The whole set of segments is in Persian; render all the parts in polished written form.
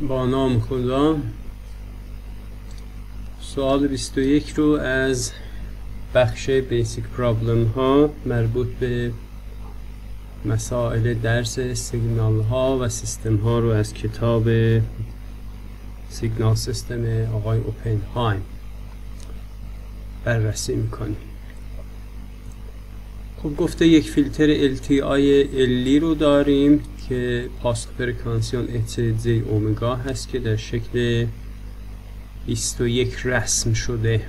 با نام خدا. سوال 21 رو از بخش بیسیک پرابلم ها مربوط به مسائل درس سیگنال ها و سیستم ها رو از کتاب سیگنال سیستم آقای اوپنهایم بررسی میکنیم. خب گفته یک فیلتر LTI LE رو داریم که پاسخ فرکانسیون HZ اومگا هست که در شکل 21 رسم شده.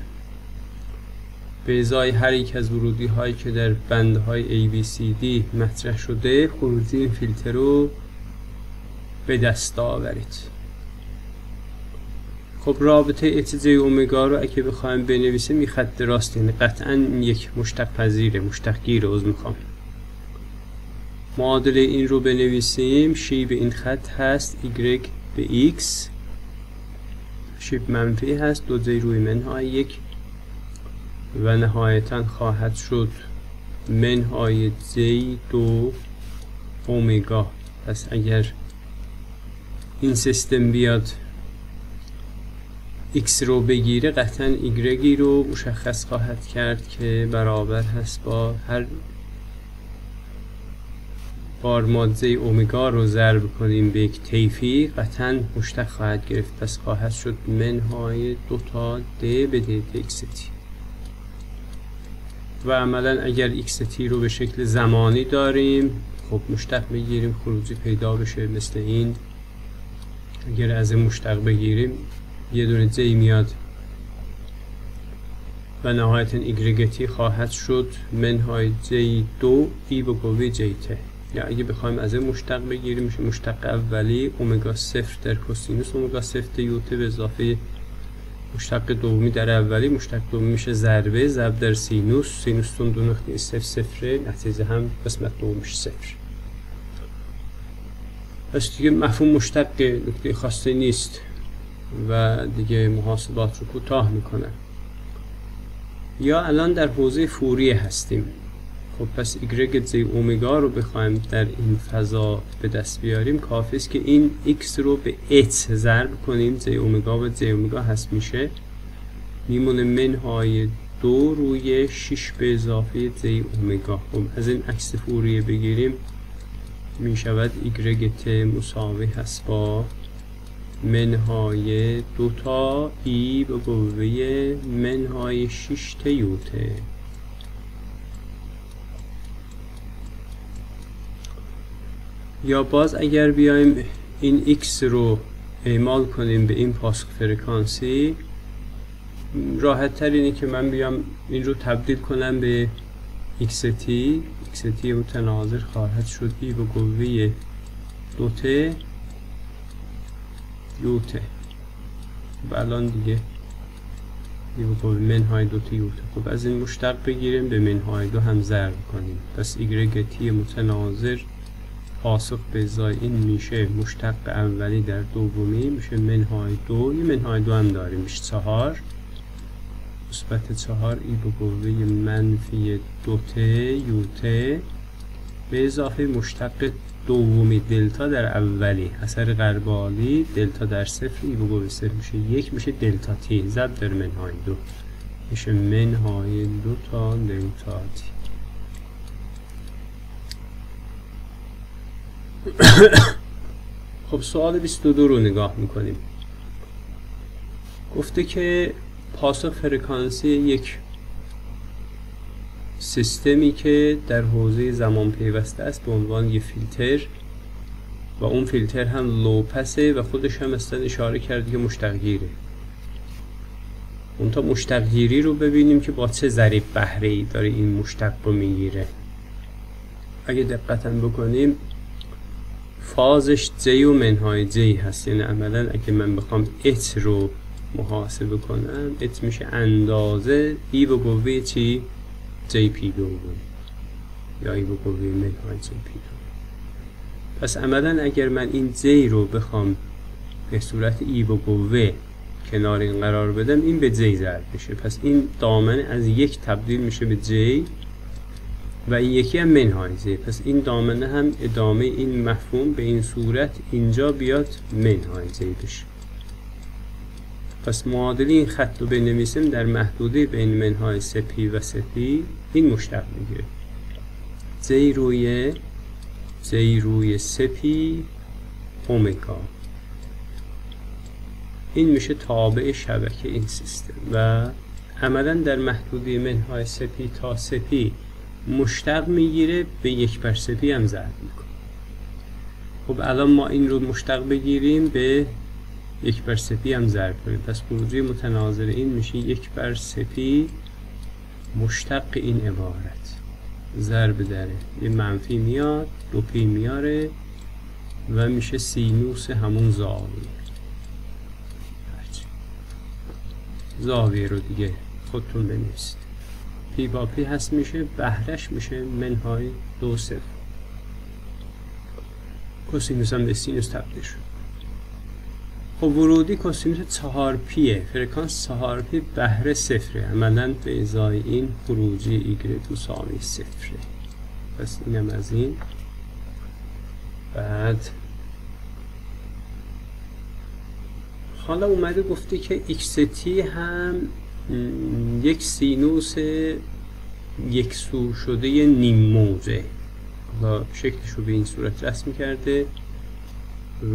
به ازای هر یک از ورودی هایی که در بندهای ABCD مطرح شده خروجی این فیلتر رو به دست آورید. خب رابطه HZ اومگا رو اگه بخوایم بنویسیم این خط راست، یعنی قطعا یک مشتق پذیره، مشتق گیره. میخوام معادله این رو بنویسیم. شیب این خط هست Y به X، شیب منفی هست 2 روی منهای 1 و نهایتا خواهد شد منهای Z2 اومگا. پس اگر این سیستم بیاد X رو بگیره قطعا Y رو مشخص خواهد کرد که برابر هست با هر بار ما Z اومگا رو ضرب کنیم به یک طیفی قطعا مشتق خواهد گرفت. پس خواهد شد منهای 2 تا D به D XT. و عملا اگر XT رو به شکل زمانی داریم خب مشتق بگیریم خروجی پیدا بشه مثل این. اگر از این مشتق بگیریم یه دونه Z میاد و نهایتا Y خواهد شد منهای J2 ای به قوه JT. یا اگه بخوایم از این مشتق بگیریم میشه مشتق اولی اومگا 0 در کوسینوس اومگا 0 یوت به اضافه مشتق دومی در اولی. مشتق دومی میشه ضرب در سینوس. سینوس تون 2 نقطه 0 0 نتیجه هم قسمت دوم میشه 0. پس دیگه مفهوم مشتق نکته خاصی نیست و دیگه محاسبات رو کوتاه میکنه. یا الان در حوزه فوریه هستیم. خب پس Y اومگا رو بخوایم در این فضا به دست بیاریم کافی است که این X رو به H ضرب کنیم. Z اومگا و Z اومگا هست میشه میمونه منهای 2 روی 6 به اضافه Z اومگا. خب از این عکس فوریه بگیریم میشود Y مساوی هست با منهای 2 تا ای به قوه منهای 6 یوته. یا باز اگر بیایم این X رو اعمال کنیم به این پاسخ فرکانسی راحت تر اینه که من بیام این رو تبدیل کنم به XT متناظر خواهد شد ای به قوه 2T یوته. و الان دیگه ای به قوه منهای 2T یوته. خب از این مشتق بگیریم به منهای 2 هم ضرب کنیم. پس YT متناظر پاسخ به ازای این میشه مشتق اولی در دومی میشه منهای 2. یه منهای 2 هم داریم میشه 4 مثبت 4 ای به قوه منفی 2T یوته به اضافه مشتق دومی دلتا در اولی اثر غربالی دلتا در 0 ای به قوه 0 میشه 1 میشه دلتا تی ضرب در منهای 2 میشه منهای 2 تا دلتا تی. خب سوال 22 رو نگاه میکنیم. گفته که پاسخ فرکانسی یک سیستمی که در حوزه زمان پیوسته است به عنوان یک فیلتر و اون فیلتر هم لو پسه و خودش هم اصلا اشاره کرده که مشتق گیره. اون تا مشتق گیری رو ببینیم که با چه ضریب بهره ای داره این مشتق رو میگیره. اگه دقتا بکنیم فازش J و منهای J هست، یعنی عملا اگه من بخوام H رو محاسبه کنم H میشه اندازه ای به قوه چی؟ JP دوم یا ای به قوه منهای JP دوم. پس عملا اگر من این J رو بخوام به صورت ای به قوه کنار این قرار بدم این به J ضرب میشه. پس این دامنه از 1 تبدیل میشه به J و این یکی هم منهای. پس این دامنه هم ادامه این مفهوم به این صورت اینجا بیاد منهای بشه. پس معادل این خط رو بنویسیم در محدوده بین منهای سپی و سپی این مشتق میگیره. زی روی سپی اومگا. این میشه تابع شبکه این سیستم و عملا در محدوده منهای سپی تا سپی مشتق میگیره، به 1/سپی هم ضرب میکنه. خب الان ما این رو مشتق بگیریم به 1/سپی هم ضرب کنیم، پس خروجی متناظر این میشه 1/سپی مشتق این عبارت ضرب داره یه منفی میاد 2p میاره و میشه سینوس همون زاویه رو دیگه خودتون بنویسید. پی با پی هست میشه، بهرش میشه منهای 2 صفر. کوسینوس هم به سینوس تبدیل شد. خب ورودی کوسینوس 4پیه، فرکانس 4p بهره صفره، عملا به ازای این خروجی ایگرگ مساوی صفره. پس اینم از این. بعد حالا اومده گفته که xt هم یک سینوس یک سو شده نیم موجه. حالا شکلش رو به این صورت رسم کرده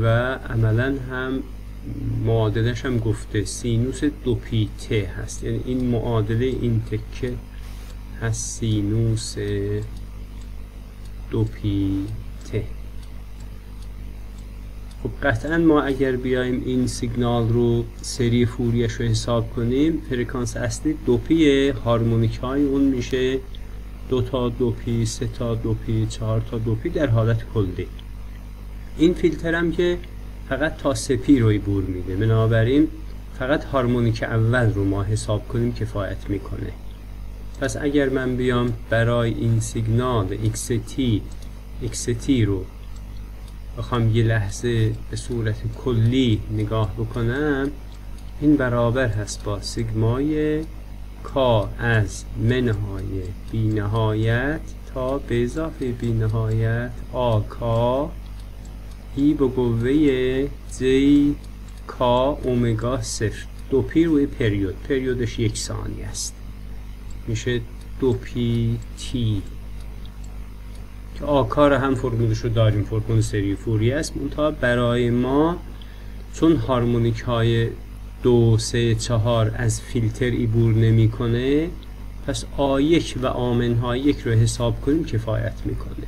و عملا هم معادلش هم گفته سینوس 2πt هست، یعنی این معادله این تکه هست سینوس 2πt. خب قطعا ما اگر بیایم این سیگنال رو سری فوریش رو حساب کنیم، فرکانس اصلی 2p، هارمونیک های اون میشه 2 تا 2p، 3 تا 2p، 4 تا 2p در حالت کلی. این فیلتر هم که فقط تا 3p روی بور میده، بنابراین فقط هارمونیک اول رو ما حساب کنیم کفایت میکنه. پس اگر من بیام برای این سیگنال xt رو بخوام یه لحظه به صورت کلی نگاه بکنم، این برابر هست با سیگمای کا از منهای بی نهایت تا به اضافه بی نهایت آکا ای به قوه جی کا اومگا صفر. 2p روی پریودش 1 ثانیه است، میشه 2pt که آکا رو هم فرمولش رو داریم، فرمول سری فوریه است. منتها برای ما چون هارمونیک های 2 3 4 از فیلتر عبور نمیکنه، پس A1 و آمنهای 1 رو حساب کنیم کفایت میکنه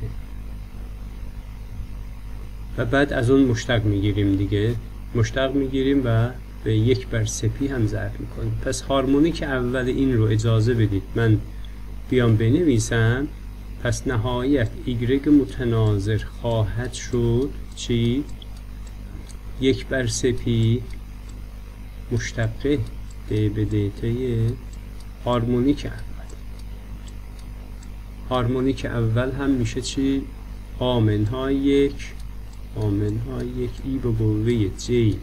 و بعد از اون مشتق میگیریم دیگه، مشتق میگیریم و به 1/سپی هم ضرب میکنیم. پس هارمونیک اول این رو اجازه بدید من بیام بنویسم. پس نهایت ایگرگ متناظر خواهد شد چی؟ 1/سپی مشتقه دی به دیتای هارمونیک اول. هارمونیک اول هم میشه چی؟ آمنهای 1 ای به قوه جی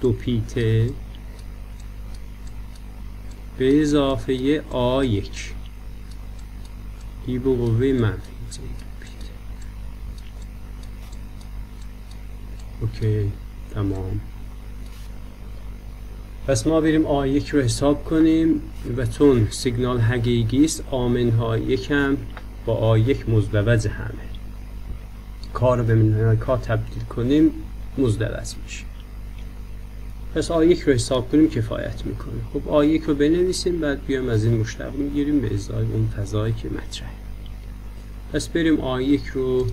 2pt به اضافه A1 ای به قوه منفی جی 2pt. اوکی تمام. پس ما بریم A1 رو حساب کنیم و چون سیگنال حقیقی است آمنها 1 هم با A1 مزدوج همه، کار رو به منهای کا تبدیل کنیم مزدوج میشه. پس A1 رو حساب کنیم کفایت میکنه. خب A1 رو بنویسیم، بعد بیام از این مشتق میگیریم به ازای اون فضایی که مطرحه. پس بریم A1 رو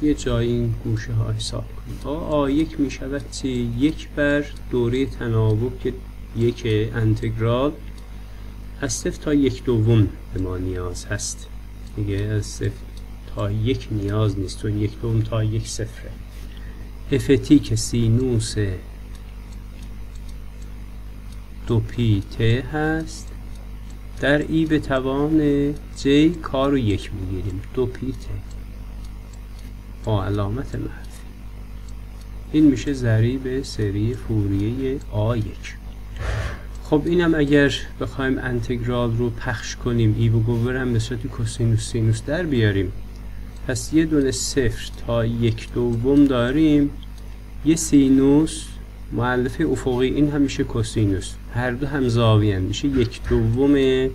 یه جای این گوشه ها حساب کنیم. A1 میشود چی؟ 1 بر دوره تناوب که 1 انتگرال از 0 تا 1 دوم به ما نیاز هست دیگه، از 0 تا 1 نیاز نیست، چون 1 دوم تا 1 صفره. ft که سینوس 2pt هست در ای به توان j کا رو 1 میگیریم 2pt با علامت منفی. این میشه ضریب سری فوریه A1. خب اینم اگر بخوایم انتگرال رو پخش کنیم، ای بگو هم به صورت کوسینوس سینوس در بیاریم، پس یه دونه 0 تا 1/2 داریم، یه سینوس مؤلفه افقی، این هم میشه کوسینوس، هر دو هم زاویه، میشه 1/2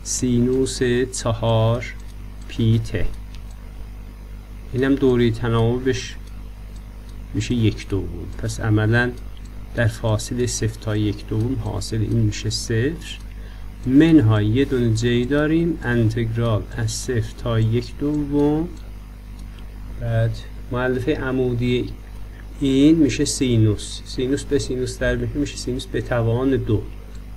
سینوس 4 پی ت. اینم دوره تناوبش میشه 1/2. پس عملا در فاصله 0 تا 1/2 حاصل این میشه 0 منهای یه دونه جی داریم، انتگرال از 0 تا 1/2، بعد مؤلفه عمودی این میشه سینوس، سینوس به سینوس در میشه سینوس به توان 2،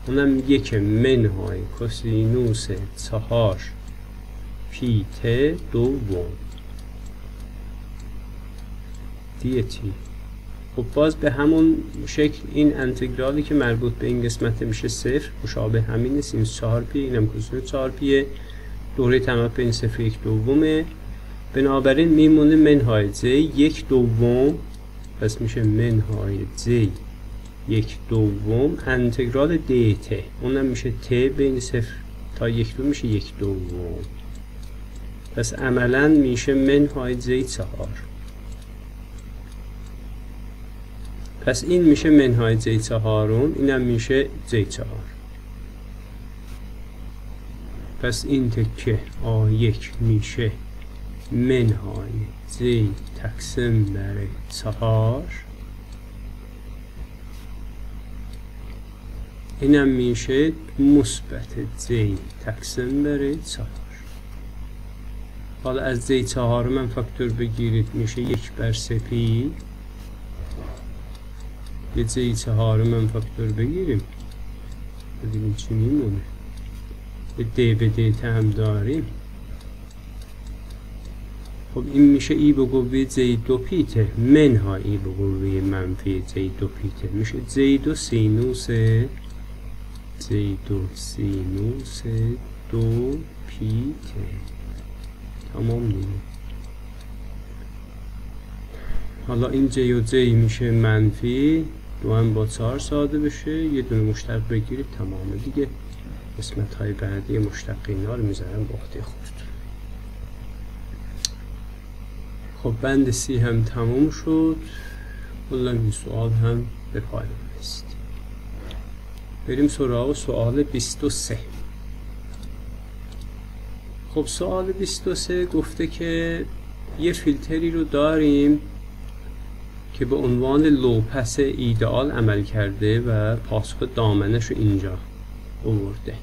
اونم 1 منهای کوسینوس 4 پی ت دوم دی تی. خب باز به همون شکل این انتگرالی که مربوط به این قسمت میشه 0 مشابه همینه، سینوس 4 پی، اینم کوسینوس 4 پی، دوره تمام بین 0 و 1/2، بنابراین میمونه منهای j 1/2، پس میشه منهای j 1/2 انتگرال دی ت، اونم میشه ت بین 0 تا 1/2 میشه 1/2، پس عملا میشه منهای j 4. پس این میشه منهای j 4، اینم میشه j 4. پس این تکه A1 میشه منهای j تقسیم بر 4، اینم میشه مثبت j تقسیم بر 4. حالا از j 4 من فاکتور بگیرید میشه 1/3 پی، یه j 4 من فاکتور بگیریم ببینیم چی میمونه، دی به دیتا هم داریم. خب این میشه ای به قوه j2 پیته منها ای به قوه منفی j2 پیته، میشه j2 سینوس 2 پیته. تمام دیگه. حالا این j و j میشه منفی 2 هم با 4 ساده بشه، یه دونه مشتق بگیرید تمامه دیگه. قسمت های بعدی مشتقین ها رو میذارم به عهده خودتون. خب بند سی هم تموم شد، کلا این سوال هم به پایان رسید. بریم سراغ سوال 23. خب سوال 23 گفته که یه فیلتری رو داریم که به عنوان لوپس ایدئال عمل کرده و پاسخ دامنش رو اینجا آورده.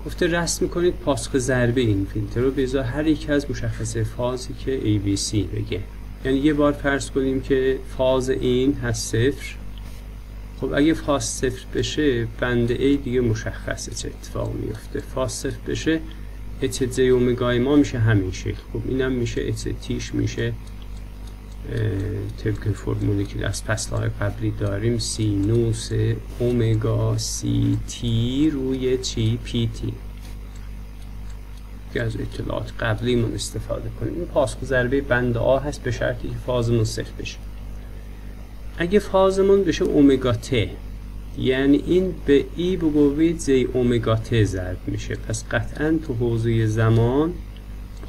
گفته رسم میکنید پاسخ ضربه این فیلتر رو به ازای هر یک از مشخصه فازی که ABC بگه. یعنی یه بار فرض کنیم که فاز این هست 0. خب اگه فاز 0 بشه بند A دیگه مشخصه چه اتفاق میفته. فاز 0 بشه اچ j اومگای ما میشه همین شکل. خب اینم میشه اچ تیش میشه طبق فرمولی که از فصل‌های قبلی داریم سینوس اومگا سی تی روی چی پی تی که از اطلاعات قبلیمون استفاده کنیم. این پاسخ ضربه بند آ هست به شرطی که فازمون 0 بشه. اگه فازمون بشه اومگا ت یعنی این به ای به قوه j اومگا ت ضرب میشه، پس قطعا تو حوزه زمان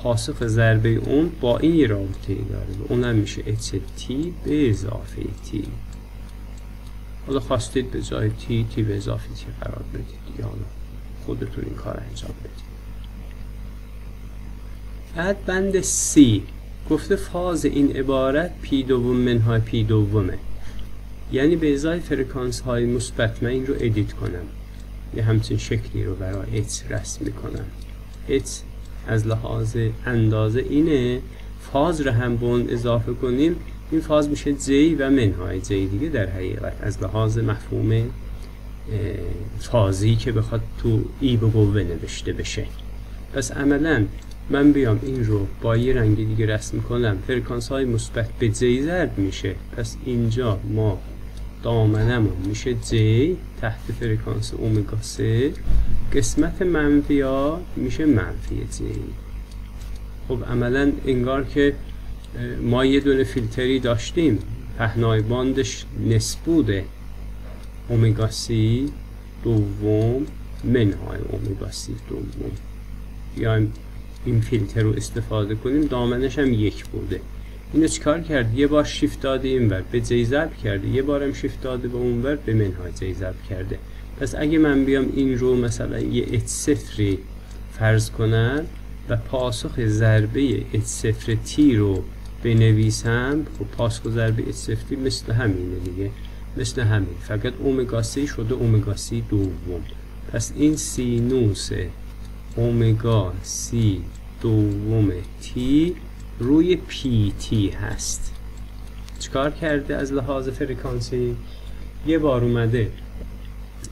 پاسخ ضربه اون با این یه رابطه داره، اونم میشه اچ تی به اضافه تی. حالا خواستید به جای تی به اضافه تی قرار بدید یا حالا خودتون این کار انجام بدید. بعد بند سی گفته فاز این عبارت پی دوم منهای پی دومه، یعنی به ازای فرکانس های مثبت من این رو ادیت کنم، یه همچین شکلی رو برای h رسم میکنم. h از لحاظ اندازه اینه، فاز رو هم به اون اضافه کنیم این فاز میشه j و منهای j دیگه در حقیقت از لحاظ مفهوم فازی که بخواد تو ای به قوه نوشته بشه. پس عملا من بیام این رو با یه رنگ دیگه رسم کنم، فرکانس های مثبت به j ضرب میشه، پس اینجا ما دامنمون میشه j تحت فرکانس اومگا 3، قسمت منفی ها میشه منفی j. خب عملا انگار که ما یه دونه فیلتری داشتیم پهنای باندش نصف بوده، اومگا سی دوم منهای اومگا سی دوم. بیایم این فیلتر رو استفاده کنیم. دامنش هم 1 بوده. اینو چیکار کرد؟ یه بار شیفت داده اینور به جی ضرب کرده، یه بارم شیفت داده به اونور به منهای جی ضرب کرده. پس اگه من بیام این رو مثلا یه اچ صفری فرض کنم و پاسخ ضربه اچ صفر تی رو بنویسم، خب پاسخ ضربه اچ صفری مثل همینه دیگه، مثل همین، فقط اومگا سی شده اومگا سی دوم. پس این سینوس اومگا سی دوم تی روی پی تی هست. چیکار کرده از لحاظ فرکانسی؟ یه بار اومده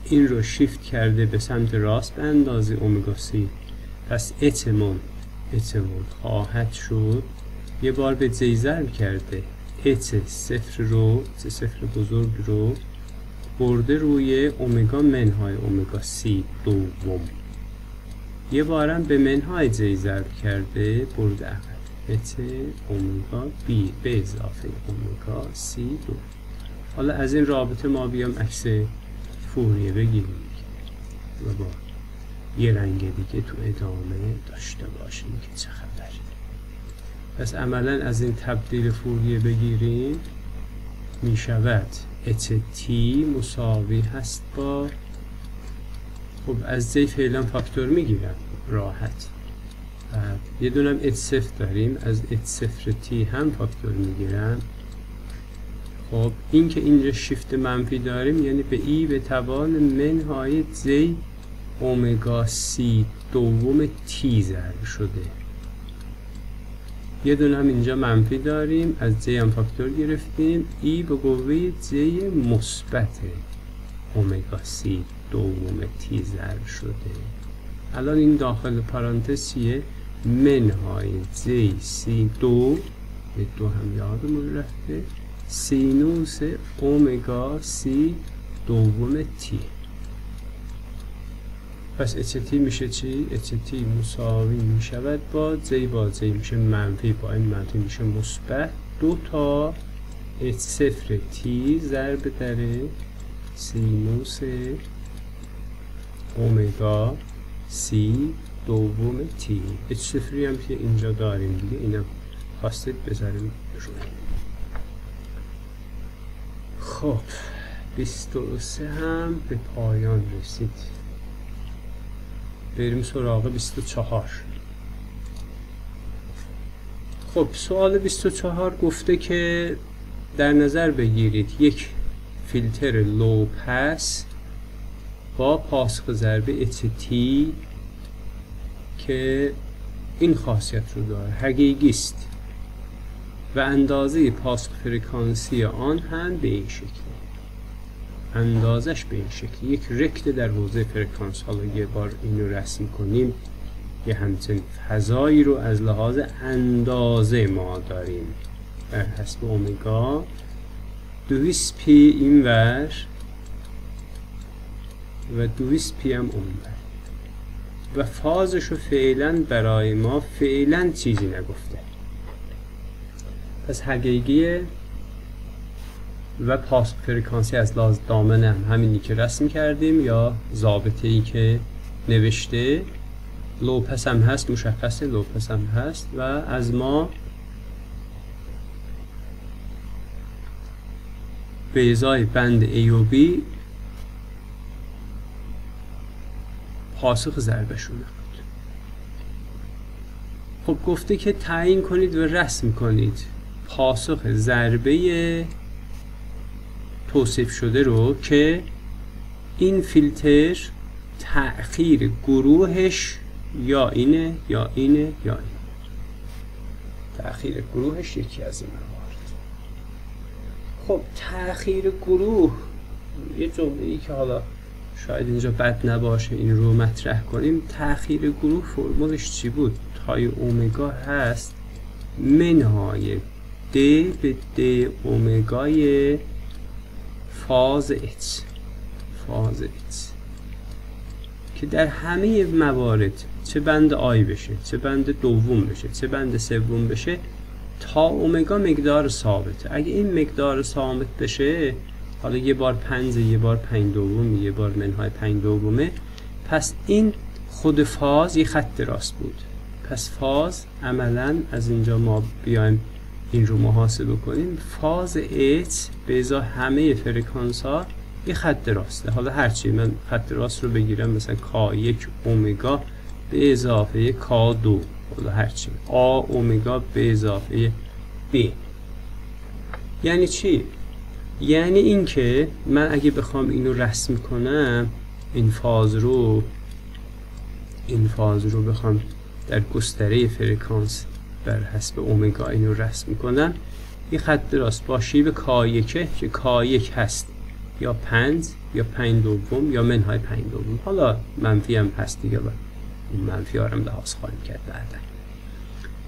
این رو شیفت کرده به سمت راست به اندازه اومگا سی، پس اتمون خواهد شد. یه بار به جی ضرب کرده اچ صفر رو، اچ صفر بزرگ رو برده روی اومگا منهای اومگا سی دوم. یه بارم به منهای جی ضرب کرده برده عقب اچ اومگا بی به اضافه اومگا سی دوم. حالا از این رابطه ما بیام عکس فوریه بگیریم و با یه رنگ دیگه تو ادامه داشته باشیم که چه خبره. پس عملا از این تبدیل فوریه بگیریم می شود اچ تی مساوی هست با، خب از جی فعلا فاکتور می گیرم راحت، یه دونم اچ صفر داریم، از اچ صفر تی هم فاکتور می گیرم. خب این که اینجا شیفت منفی داریم یعنی به ای به توان منهای جی اومگا سی دوم تی ضرب شده. یه دونه هم اینجا منفی داریم، از جی هم فاکتور گرفتیم، ای به قوه جی مثبت اومگا سی دوم تی ضرب شده. الان این داخل پرانتز چیه؟ منهای جی سی دو، به دو هم یادمون رفته، سینوس اومگا سی دوم تی. پس اچ تی میشه چی؟ اچ تی مساوی میشود با جی میشه منفی، با این منفی میشه مثبت، 2 تا اچ صفر تی ضرب در سینوس اومگا سی دوم تی. اچ صفری هم که اینجا داریم دیگه، اینم خواستید بذاریم روی. خب 23 هم به پایان رسید. بریم سراغ 24. خب سوال 24 گفته که در نظر بگیرید یک فیلتر لو پس با پاسخ ضربه اچ تی که این خاصیت رو داره، حقیقی است و اندازه پاسخ فرکانسی آن هم به این شکل، اندازش به این شکل، یک رکت در حوزه فرکانس. حالا یه بار اینو رسم کنیم، یه همچنین فضایی رو از لحاظ اندازه ما داریم بر حسب اومگا 200 پی این ور و 200 پی هم اون ور و فازش رو فعلا برای ما فعلا چیزی نگفته. پس حقیقیه و پاسخ فرکانسی از لحاظ دامن هم همینی که رسم کردیم یا ضابطه ای که نوشته. لوپس هم هست، مشخصه لوپس هم هست و از ما به ازای بند A و B پاسخ ضربشون بود. خب گفته که تعیین کنید و رسم کنید پاسخ ضربه توصیف شده رو که این فیلتر تأخیر گروهش یا اینه یا اینه یا اینه. تأخیر گروهش یکی از این موارد. خب تأخیر گروه یه جمله‌ای که حالا شاید اینجا بد نباشه این رو مطرح کنیم. تأخیر گروه فرمولش چی بود؟ تای اومگا هست منهای د به د اومگای فاز H که در همه موارد چه بند آی بشه، چه بند دوم بشه، چه بند سوم بشه، تا اومگا مقدار ثابته. اگه این مقدار ثابت بشه حالا یه بار 5، یه بار 5/2، یه بار منهای 5/2. پس این خود فاز یه خط راست بود. پس فاز عملا از اینجا ما بیایم این رو محاسبه کنیم، فاز H به ازای همه فرکانس ها یه خط راسته. حالا هرچی من خط راست رو بگیرم، مثلا K1 اومگا به اضافه K2، حالا هرچی A اومگا به اضافه B. یعنی چی؟ یعنی این که من اگه بخوام اینو رسم کنم، این فاز رو بخوام در گستره فرکانس بر حسب اومگا اینو رسم کنم، یه خط راست با شیب K1 که K1 هست یا 5 یا 5/2 یا منهای 5/2. حالا منفی هم هست دیگه، اون منفی ها رو لحاظ خواهیم کرد بعدا،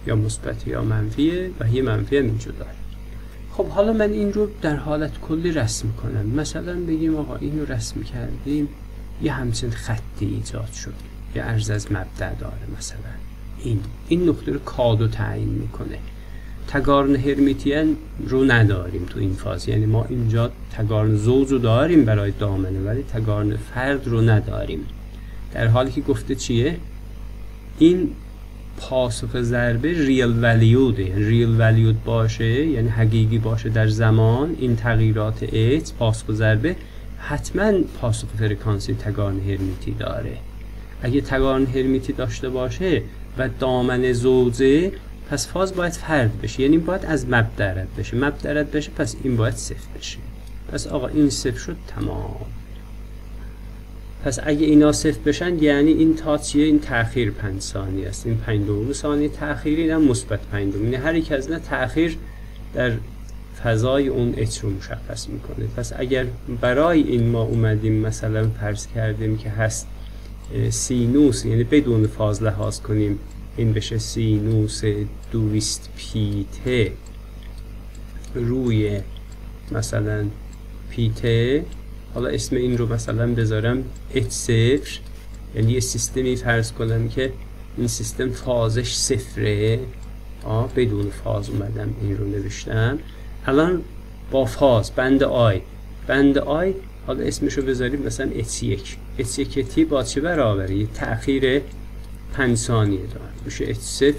یا مثبت یا منفیه و یه منفی هم اینجا داره. خب حالا من این رو در حالت کلی رسم کنم. مثلا بگیم آقا این رو رسم کردیم، یه همچین خطی ایجاد شد، یه عرض از مبدأ داره. مثلا این نقطه رو K2 تعیین میکنه. تگارن هرمیتیان رو نداریم تو این فاز، یعنی ما اینجا تگارن زوج رو داریم برای دامنه، ولی تگارن فرد رو نداریم. در حالی که گفته چیه؟ این پاسخ ضربه ریل ولیوده، یعنی ریل ولیود باشه، یعنی حقیقی باشه در زمان. این تغییرات H پاسخ ضربه حتما پاسخ فرکانسی تگارن هرمیتی داره. اگه تگارن هرمیتی داشته باشه و دامنه زوجه، پس فاز باید فرد بشه، یعنی باید از مبدأ رد بشه. مبدأ رد بشه، پس این باید صفر بشه. پس آقا این صفر شد، تمام. پس اگه اینا صفر بشن، یعنی این تا چیه؟ این تأخیر 5 ثانیه است. این 5/2 ثانیه تأخیر، اینم مثبت 5/2. یعنی هر یک از اینا تأخیر در فضای اون H رو مشخص میکنه. پس اگر برای این ما اومدیم مثلا فرض کردیم که هست سینوس، یعنی بدون فاز لحاظ کنیم، این بشه سینوس 200 پیته روی مثلا پیته. حالا اسم این رو مثلا بذارم H0، یعنی یه سیستمی فرض کنم که این سیستم فازش صفره. بدون فاز اومدم این رو نوشتم. الان با فاز بند آی حالا اسمش رو بذاریم مثلا H1 تی با چه برابره؟ یه تأخیر 5 ثانیه داره، میشه H0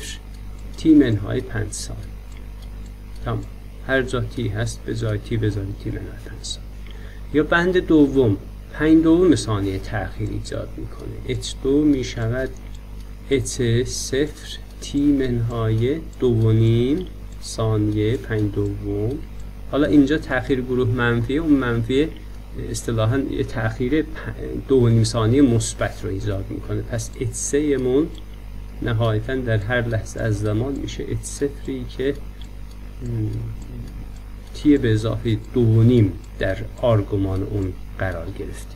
تی منهای 5 ثانیه. تمام. هر جا تی هست به جای تی بذاریم تی منهای 5 ثانیه. یا بند دوم 5/2 ثانیه تأخیر ایجاد میکنه. H2 میشود H0 تی منهای 2.5 ثانیه 5/2. حالا اینجا تأخیر گروه منفیه، اون منفیه اصطلاحاً یه تأخیر 2.5 ثانیه مثبت رو ایجاد میکنه. پس H3 مون نهایتاً در هر لحظه از زمان میشه H0 که تی به اضافه 2.5 در آرگومان اون قرار گرفته.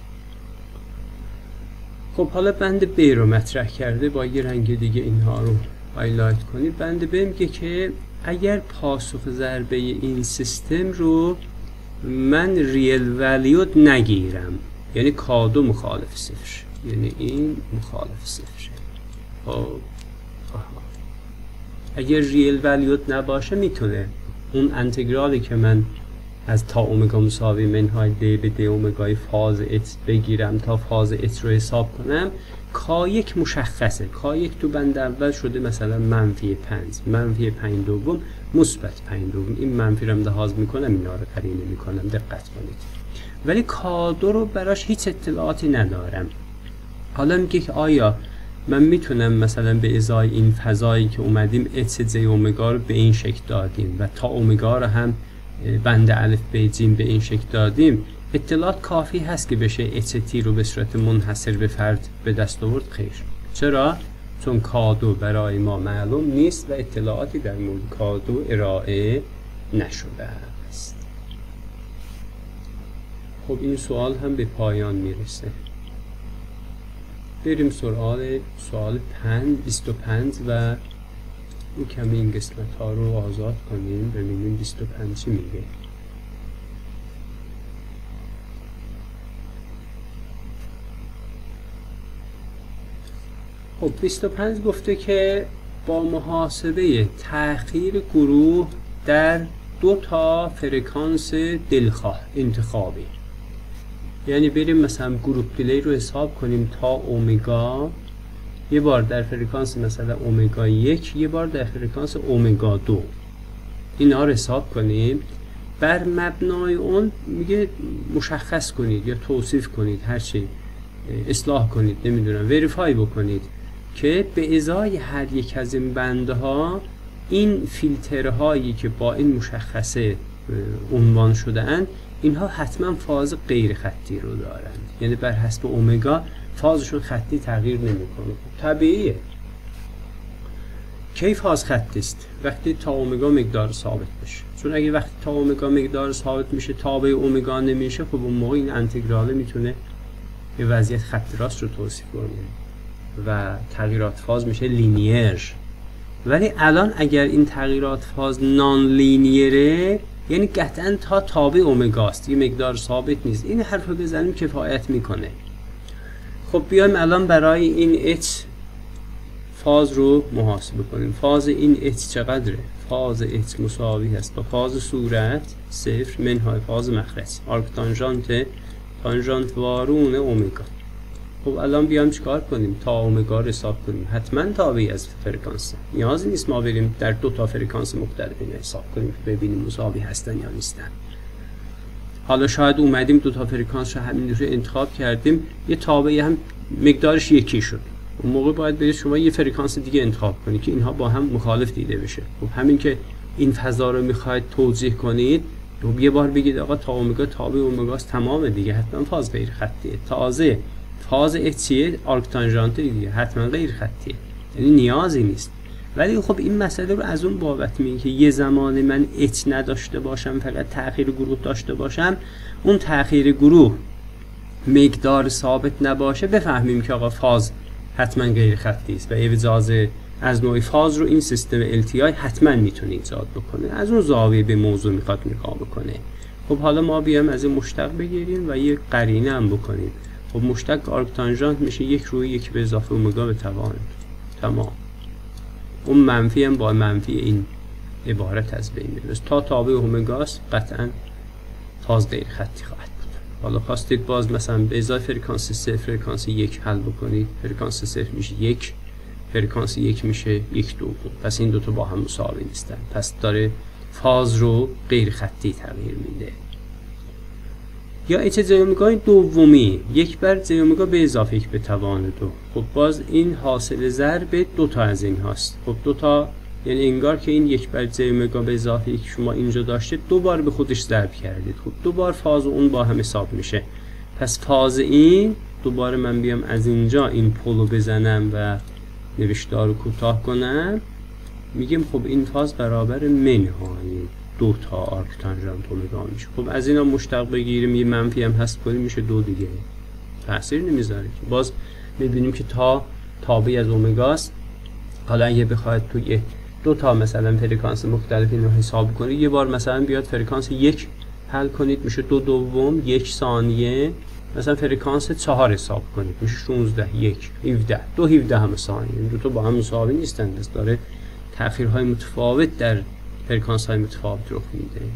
خب حالا بند B رو مطرح کرده، با یه رنگ دیگه اینها رو هایلایت کنید. بند B میگه که اگر پاسخ ضربه این سیستم رو من ریل ولیود نگیرم، یعنی K2 مخالف صفر، یعنی این مخالف صفره. خب اگر ریل ولیود نباشه، میتونه اون انتگرالی که من از تا اومگا مساوی منهای d به d اومگای فاز h بگیرم تا فاز h رو حساب کنم، K1 مشخصه. K1 تو بند اول شده مثلا منفی 5، منفی 5/2، مثبت 5/2. این منفی رو لحاظ میکنم، اینا رو قرینه میکنم، دقت کنید. ولی K2 رو براش هیچ اطلاعاتی ندارم. حالا میگه که آیا من میتونم مثلا به ازای این فضایی که اومدیم h اومگا رو به این شکل دادیم و تا اومگا رو هم بند الف ب ج به این شکل دادیم، اطلاعات کافی هست که بشه HT رو به صورت منحصر به فرد به دست آورد؟ خیر. چرا؟ چون K2 برای ما معلوم نیست و اطلاعاتی در مورد K2 ارائه نشده است. خب این سوال هم به پایان میرسه. بریم سوال 25 و او کمی این قسمت ها رو آزاد کنیم، ببینیم 25 چی میگه. خب 25 گفته که با محاسبه تأخیر گروه در دو تا فرکانس دلخواه انتخابی، یعنی بریم مثلا گروپ دیلی رو حساب کنیم تا اومگا، یه بار در فرکانس مثلا اومگا 1، یه بار در فرکانس اومگا 2، اینا رو حساب کنیم. بر مبنای اون میگه مشخص کنید یا توصیف کنید، هرچی اصلاح کنید، نمیدونم وریفای بکنید که به ازای هر یک از این بندها این فیلترهایی که با این مشخصه عنوان شده اند، اینها حتما فاز غیر خطی رو دارند، یعنی بر حسب اومگا فازشون خطی تغییر نمیکنه. طبیعیه. کی فاز خطی است؟ وقتی تا اومگا مقدار ثابت بشه، چون اگه وقتی تا اومگا مقدار ثابت میشه تابع اومگا نمیشه، خب اون موقع این انتگراله میتونه به وضعیت خط راست رو توصیف کنه و تغییرات فاز میشه لینیر. ولی الان اگر این تغییرات فاز نان لینیره، یعنی قطعا تا تابع اومگا است، یه مقدار ثابت نیست. این حرف رو بزنیم کفایت میکنه. خب بیایم الان برای این h فاز رو محاسبه کنیم. فاز این h چقدره؟ فاز h مساوی هست با فاز صورت 0 منهای فاز مخرج آرک تانژانت وارون اومگا. خب الان بیایم چیکار کنیم؟ تا اومگا رو حساب کنیم. حتما تابعی از فرکانس، نیازی نیست ما بریم در دو تا فرکانس مختلف اینا حساب کنیم که ببینیم مساوی هستن یا نیستن. حالا شاید اومدیم دو تا فرکانس رو همینجوری انتخاب کردیم، یه تابعی هم مقدارش یکی شد، اون موقع باید برید شما یه فرکانس دیگه انتخاب کنید که اینها با هم مخالف دیده بشه. خب همین که این فضا رو میخواید توضیح کنید، یه بار بگید آقا تا اومگا تابع اومگاست، تمام دیگه، حتما فاز غیر خطیه. تازه فاز اچیه آرک تانژانت دیگه، حتما غیر خطیه، یعنی نیازی نیست. ولی خب این مسئله رو از اون بابت میگه که یه زمانی من اچ نداشته باشم، فقط تأخیر گروه داشته باشم، اون تأخیر گروه مقدار ثابت نباشه، بفهمیم که آقا فاز حتما غیر خطی است و ابراز از نوع فاز رو این سیستم LTI حتما میتونه ایجاد بکنه. از اون زاویه به موضوع میخواد نگاه بکنه. خب حالا ما بیایم از این مشتق بگیریم و یه قرینه هم بکنیم. خب مشتق آرک تانژانت میشه 1 روی 1 به اضافه اومگا به توان. تمام. اون منفی هم با منفی این عبارت از بین میره. تا تابع اومگاست، قطعا فاز غیر خطی خواهد بود. حالا خواستید باز مثلا به ازای فرکانس 0 فرکانس 1 حل بکنید. فرکانس 0 میشه 1، فرکانس 1 میشه 1 دوم. پس این دوتا با هم مساوی نیستن، پس داره فاز رو غیر خطی تغییر میده. یا اچ جی اومگا دومی 1 بر جی اومگا به اضافه 1 به توان 2. خب باز این حاصل ضرب دو تا از این هاست. خب دو تا یعنی انگار که این 1 بر جی اومگا به اضافه 1 شما اینجا داشته، دو بار به خودش ضرب کردید. خب دو بار فاز اون با هم حساب میشه. پس فاز این دوباره من بیام از اینجا این پولو بزنم و نوشتار رو کوتاه کنم، میگیم خب این فاز برابر منهای دو تا آرک تانژانت اومگا میشه. خب از اینا مشتق بگیریم، یه منفی هم حذف کنیم، میشه 2 دیگه، تاثیر نمیذاره که. باز میبینیم که تا تابع از اومگاست. حالا اگه بخواید توی دو تا مثلا فرکانس مختلف اینو حساب کنید، یه بار مثلا بیاد فرکانس 1 حل کنید، میشه 2 دوم 1 ثانیه. مثلا فرکانس 4 حساب کنید، میشه 16 1 17 2 17 هم ثانیه. این دو تا با هم مساوی نیستن، پس داره تأخیرهای متفاوت در فرکانس های متفاوت رخ میده.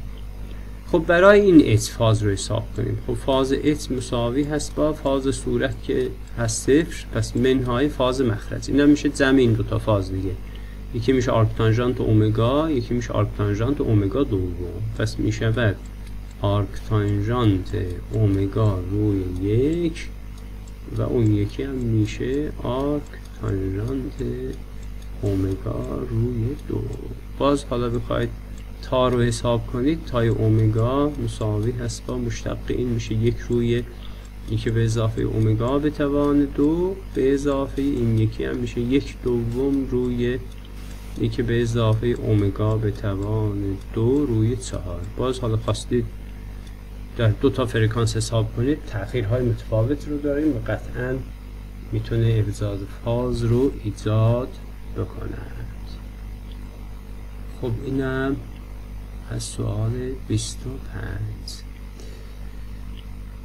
خب برای این اچ فاز رو حساب کنیم. خب فاز اچ مساوی هست با فاز صورت که هست 0، پس منهای فاز مخرج. اینا میشه جمع این دو تا فاز دیگه. یکی میشه آرک تانژانت اومگا، یکی میشه آرک تانژانت اومگا دوم. پس میشه آرک تانژانت اومگا روی 1 و اون یکی هم میشه آرک تانژانت اومگا روی 2. باز حالا بخواید تا رو حساب کنید، تای اومگا مساوی هست با مشتق این میشه 1 روی 1 به اضافه اومگا به توان 2 به اضافه این یکی هم میشه 1 دوم روی 1 به اضافه اومگا به توان 2 روی 4. باز حالا خواستید در دو تا فرکانس حساب کنید، تأخیرهای متفاوت رو داریم و قطعا میتونه ابراز فاز رو ایجاد بکنند. خب اینم از سوال 25.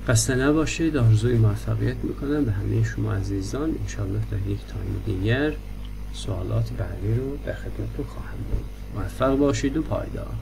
خسته نباشید، آرزوی موفقیت میکنم به همه شما عزیزان. انشالله در یک تایم دیگر سوالات بعدی رو در خدمتتون خواهم بود. موفق باشید و پایدار.